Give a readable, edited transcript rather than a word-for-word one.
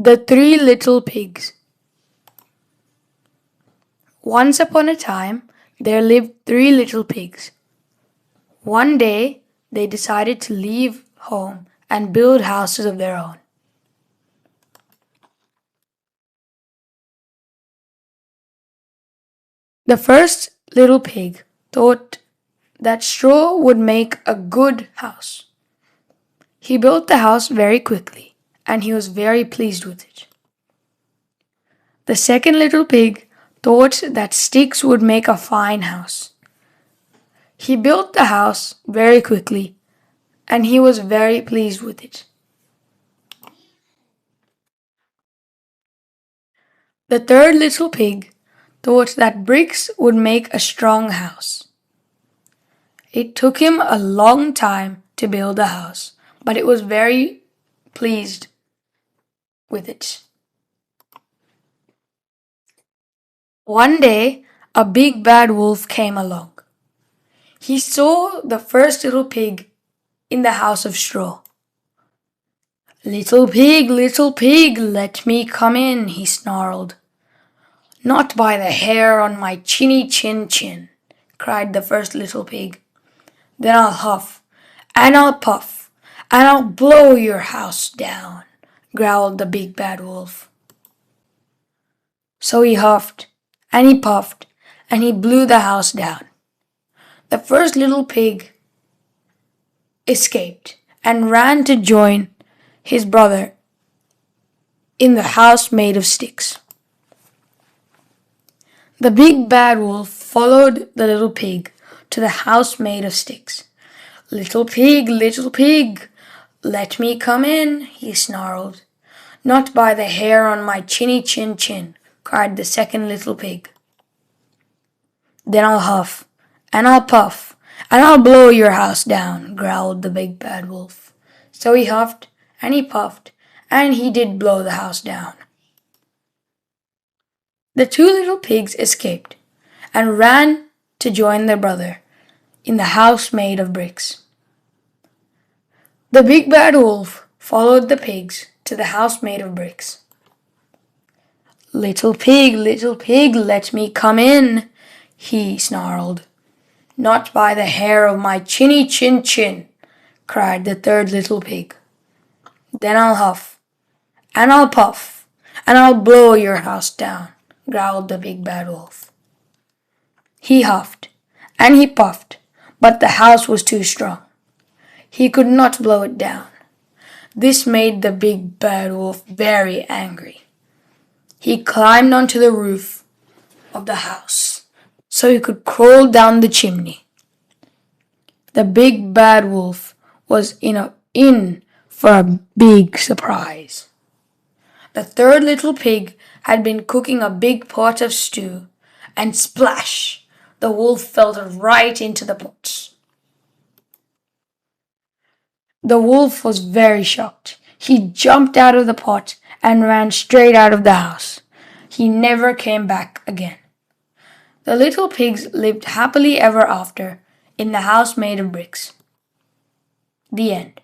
The Three Little Pigs. Once upon a time, there lived three little pigs. One day, they decided to leave home and build houses of their own. The first little pig thought that straw would make a good house. He built the house very quickly, and he was very pleased with it. The second little pig thought that sticks would make a fine house. He built the house very quickly, and he was very pleased with it. The third little pig thought that bricks would make a strong house. It took him a long time to build a house, but it was very pleased with it. One day, a big bad wolf came along. He saw the first little pig in the house of straw. Little pig, let me come in, he snarled. Not by the hair on my chinny chin, cried the first little pig. Then I'll huff, and I'll puff, and I'll blow your house down, growled the big bad wolf. So he huffed, and he puffed, and he blew the house down. The first little pig escaped and ran to join his brother in the house made of sticks. The big bad wolf followed the little pig to the house made of sticks. Little pig, let me come in, he snarled. Not by the hair on my chinny chin, cried the second little pig. Then I'll huff, and I'll puff, and I'll blow your house down, growled the big bad wolf. So he huffed, and he puffed, and he did blow the house down. The two little pigs escaped and ran to join their brother in the house made of bricks. The big bad wolf followed the pigs to the house made of bricks. Little pig, let me come in, he snarled. Not by the hair of my chinny chin, cried the third little pig. Then I'll huff, and I'll puff, and I'll blow your house down, growled the big bad wolf. He huffed, and he puffed, but the house was too strong. He could not blow it down. This made the big bad wolf very angry. He climbed onto the roof of the house so he could crawl down the chimney. The big bad wolf was in for a big surprise. The third little pig had been cooking a big pot of stew, and splash! The wolf fell right into the pot. The wolf was very shocked. He jumped out of the pot and ran straight out of the house. He never came back again. The little pigs lived happily ever after in the house made of bricks. The end.